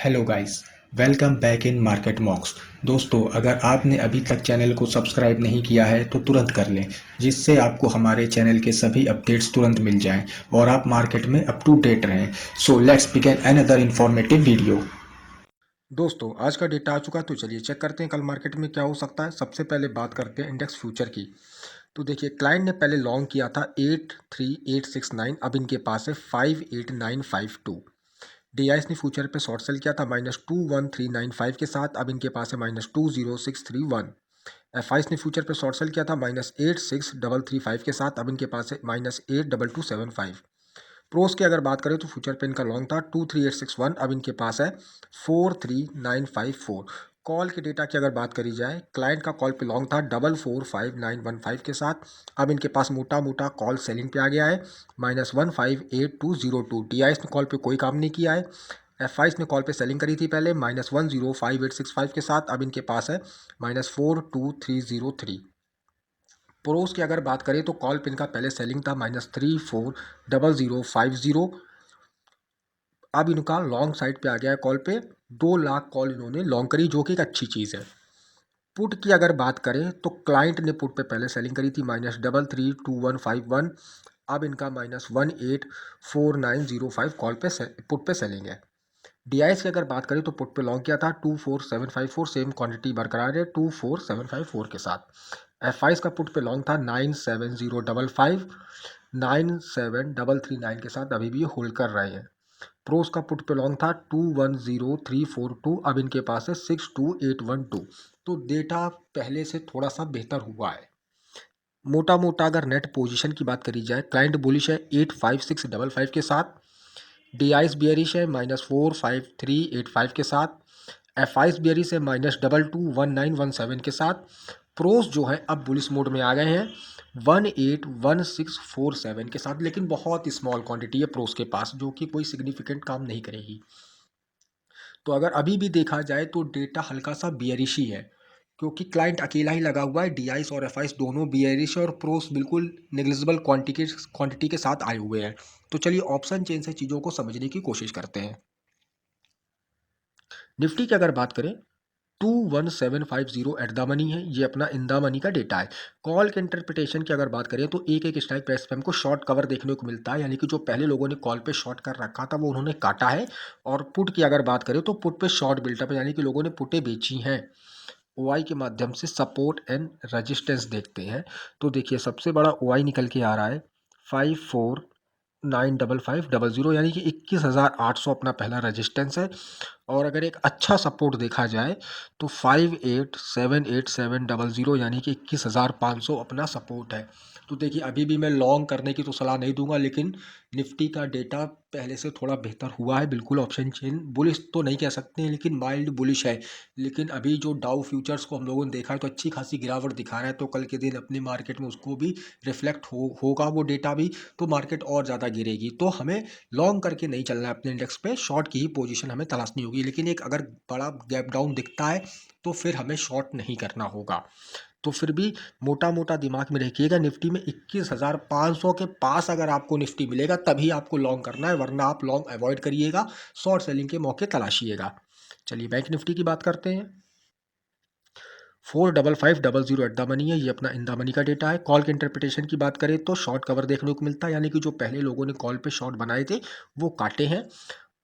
Hello guys, welcome back in market मॉक्स। दोस्तों, अगर आपने अभी तक चैनल को सब्सक्राइब नहीं किया है तो तुरंत कर लें, जिससे आपको हमारे चैनल के सभी अपडेट्स तुरंत मिल जाएं और आप मार्केट में अप टू डेट रहें। So let's begin another informative video. दोस्तों आज का डेटा आ चुका है तो चलिए चेक करते हैं कल मार्केट में क्या हो सकता है। सबसे पहले बात करते हैं इंडेक्स फ्यूचर की। तो देखिए क्लाइंट ने पहले लॉन्ग किया था 83869, अब इनके पास है 58952। डीआईएस ने फ्यूचर पे शॉर्ट सेल किया था -21395 के साथ, अब इनके पास है -20631। एफआईएस ने फ्यूचर पे शॉर्ट सेल किया था -86335 के साथ, अब इनके पास है -82275। प्रोस की अगर बात करें तो फ्यूचर पे इनका लॉन्ग था 23861, अब इनके पास है 43954। कॉल के डेटा की अगर बात करी जाए, क्लाइंट का कॉल पे लॉन्ग था 445915 के साथ, अब इनके पास मोटा मोटा कॉल सेलिंग पे आ गया है -158202। डीआईएस ने कॉल पे कोई काम नहीं किया है। एफआईएस ने कॉल पे सेलिंग करी थी पहले -105865 के साथ, अब इनके पास है -42303। प्रोस की अगर बात करें तो कॉल पिन का पहले सेलिंग था -340050। अब इनका लॉन्ग साइड पे आ गया है कॉल पे 2 लाख कॉल इन्होंने लॉन्ग करी, जो कि एक अच्छी चीज़ है। पुट की अगर बात करें तो क्लाइंट ने पुट पे पहले सेलिंग करी थी -332151, अब इनका -184905 कॉल पे पुट पे सेलिंग है। डीआईएस की अगर बात करें तो पुट पे लॉन्ग किया था 24754, सेम क्वांटिटी बरकरार है 24754 के साथ। एफआईएस का पुट पे लॉन्ग था 97055, 97339 के साथ अभी भी ये होल्ड कर रहे हैं। प्रोस का पुट पे लॉन्ग था 210342, अब इनके पास है 62812। तो डेटा पहले से थोड़ा सा बेहतर हुआ है। मोटा मोटा अगर नेट पोजीशन की बात करी जाए, क्लाइंट बुलिश है 85655 के साथ, डीआईएस बियरिश है -45385 के साथ, एफआईएस बियरिश है -221917 के साथ। प्रोस जो है अब बुलिस मोड में आ गए हैं 181647 के साथ, लेकिन बहुत स्मॉल क्वांटिटी है प्रोस के पास, जो कि कोई सिग्निफिकेंट काम नहीं करेगी। तो अगर अभी भी देखा जाए तो डेटा हल्का सा बियरिश ही है, क्योंकि क्लाइंट अकेला ही लगा हुआ है। डीआईएस और एफआईएस दोनों बियरिश है और प्रोस बिल्कुल नेग्लिजिबल क्वांटिटी के साथ आए हुए हैं। तो चलिए ऑप्शन चेन से चीज़ों को समझने की कोशिश करते हैं। निफ्टी की अगर बात करें 21750 एट द मनी है, ये अपना इन द मनी का डेटा है। कॉल के इंटरप्रिटेशन की अगर बात करें तो एक एक स्ट्राइक प्राइस पे हमको शॉर्ट कवर देखने को मिलता है, यानी कि जो पहले लोगों ने कॉल पे शॉर्ट कर रखा था वो उन्होंने काटा है। और पुट की अगर बात करें तो पुट पे शॉर्ट बिल्टअप है, यानी कि लोगों ने पुटें बेची हैं। ओआई के माध्यम से सपोर्ट एंड रेजिस्टेंस देखते हैं। तो देखिए सबसे बड़ा ओआई निकल के आ रहा है 549550, यानी कि 21,800 अपना पहला रेजिस्टेंस है। और अगर एक अच्छा सपोर्ट देखा जाए तो 587870, यानी कि 21,500 अपना सपोर्ट है। तो देखिए अभी भी मैं लॉन्ग करने की तो सलाह नहीं दूंगा, लेकिन निफ्टी का डेटा पहले से थोड़ा बेहतर हुआ है। बिल्कुल ऑप्शन चेन बुलिश तो नहीं कह सकते हैं, लेकिन माइल्ड बुलिश है। लेकिन अभी जो डाउ फ्यूचर्स को हम लोगों ने देखा है तो अच्छी खासी गिरावट दिखा रहा है, तो कल के दिन अपने मार्केट में उसको भी रिफ्लेक्ट होगा वो डेटा भी, तो मार्केट और ज़्यादा गिरेगी। तो हमें लॉन्ग करके नहीं चलना है अपने इंडेक्स पे, शॉर्ट की ही पोजीशन हमें तलाशनी होगी। लेकिन एक अगर बड़ा गैप डाउन दिखता है तो फिर हमें शॉर्ट नहीं करना होगा। तो फिर भी मोटा मोटा दिमाग में रखिएगा, निफ्टी में 21,500 के पास अगर आपको निफ्टी मिलेगा तभी आपको लॉन्ग करना है, वरना आप लॉन्ग अवॉइड करिएगा, शॉर्ट सेलिंग के मौके तलाशिएगा। चलिए बैंक निफ्टी की बात करते हैं। 45500 एट द मनी है, ये अपना इन द मनी का डेटा है। कॉल के इंटरप्रिटेशन की बात करें तो शॉर्ट कवर देखने को मिलता है, यानी कि जो पहले लोगों ने कॉल पे शॉर्ट बनाए थे वो काटे हैं।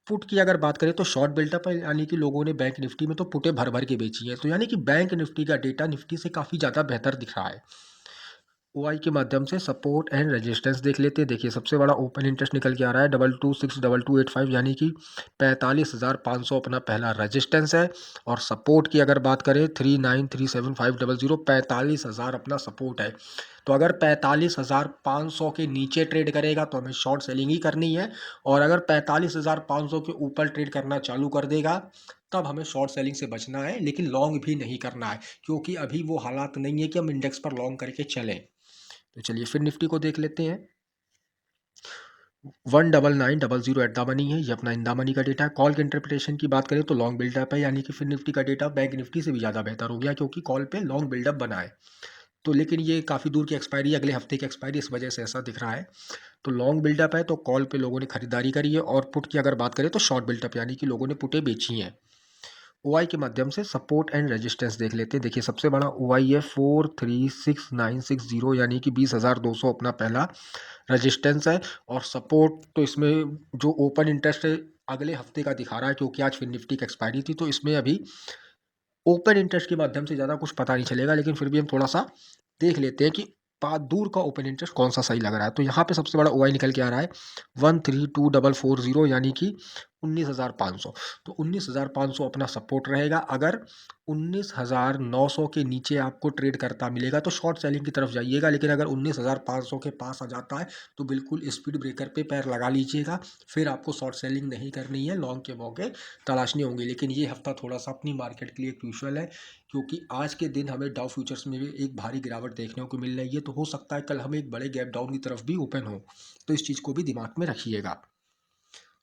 पुट की अगर बात करें तो शॉर्ट बिल्टअप है, यानी कि लोगों ने बैंक निफ्टी में तो पुटें भर भर के बेची है, तो यानी कि बैंक निफ्टी का डेटा निफ्टी से काफ़ी ज़्यादा बेहतर दिख रहा है। ओआई के माध्यम से सपोर्ट एंड रेजिस्टेंस देख लेते हैं। देखिए सबसे बड़ा ओपन इंटरेस्ट निकल के आ रहा है 22628285, यानी कि 45,500 अपना पहला रेजिस्टेंस है। और सपोर्ट की अगर बात करें 393750, 45,000 अपना सपोर्ट है। तो अगर 45,500 के नीचे ट्रेड करेगा तो हमें शॉर्ट सेलिंग ही करनी है, और अगर 45,500 के ऊपर ट्रेड करना चालू कर देगा तब हमें शॉर्ट सेलिंग से बचना है, लेकिन लॉन्ग भी नहीं करना है, क्योंकि अभी वो हालात नहीं है कि हम इंडेक्स पर लॉन्ग करके चलें। तो चलिए फिर निफ्टी को देख लेते हैं। 19900 एट द मनी है, ये अपना इन द मनी का डेटा है। कॉल के इंटरप्रिटेशन की बात करें तो लॉन्ग बिल्डअप है, यानी कि फिर निफ्टी का डेटा बैंक निफ्टी से भी ज़्यादा बेहतर हो गया, क्योंकि कॉल पे लॉन्ग बिल्डअप बना है। तो लेकिन ये काफ़ी दूर की एक्सपायरी, अगले हफ्ते की एक्सपायरी, इस वजह से ऐसा दिख रहा है। तो लॉन्ग बिल्डअप है, तो कॉल पे लोगों ने खरीदारी करी है, और पुट की अगर बात करें तो शॉर्ट बिल्डअप यानी कि लोगों ने पुटें बेची हैं। ओआई के माध्यम से सपोर्ट एंड रेजिस्टेंस देख लेते हैं। देखिए सबसे बड़ा ओआई है 436,960 यानी कि 20,200 अपना पहला रेजिस्टेंस है, और सपोर्ट तो इसमें जो ओपन इंटरेस्ट है अगले हफ्ते का दिखा रहा है, क्योंकि आज फिर निफ्टी की एक्सपायरी थी, तो इसमें अभी ओपन इंटरेस्ट के माध्यम से ज़्यादा कुछ पता नहीं चलेगा, लेकिन फिर भी हम थोड़ा-सा देख लेते हैं कि दूर का ओपन इंटरेस्ट कौन-सा सही लग रहा है। तो यहाँ पे सबसे बड़ा ओआई निकल के आ रहा है 132440 यानी कि 19,500। तो 19,500 अपना सपोर्ट रहेगा। अगर 19,900 के नीचे आपको ट्रेड करता मिलेगा तो शॉर्ट सेलिंग की तरफ जाइएगा, लेकिन अगर 19,500 के पास आ जाता है तो बिल्कुल स्पीड ब्रेकर पे पैर लगा लीजिएगा। फिर आपको शॉर्ट सेलिंग नहीं करनी है, लॉन्ग के मौके तलाशने होंगे। लेकिन ये हफ्ता थोड़ा-सा अपनी मार्केट के लिए क्रूशियल है, क्योंकि आज के दिन हमें डाउ फ्यूचर्स में भी एक भारी गिरावट देखने को मिल रही है, तो हो सकता है कल हमें एक बड़े गैप डाउन की तरफ भी ओपन हो। तो इस चीज़ को भी दिमाग में रखिएगा।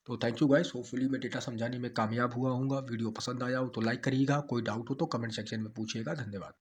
तो थैंक यू गाइस, होपफुली मैं डेटा समझाने में कामयाब हुआ हूँगा। वीडियो पसंद आया हो तो लाइक करिएगा, कोई डाउट हो तो कमेंट सेक्शन में पूछिएगा। धन्यवाद।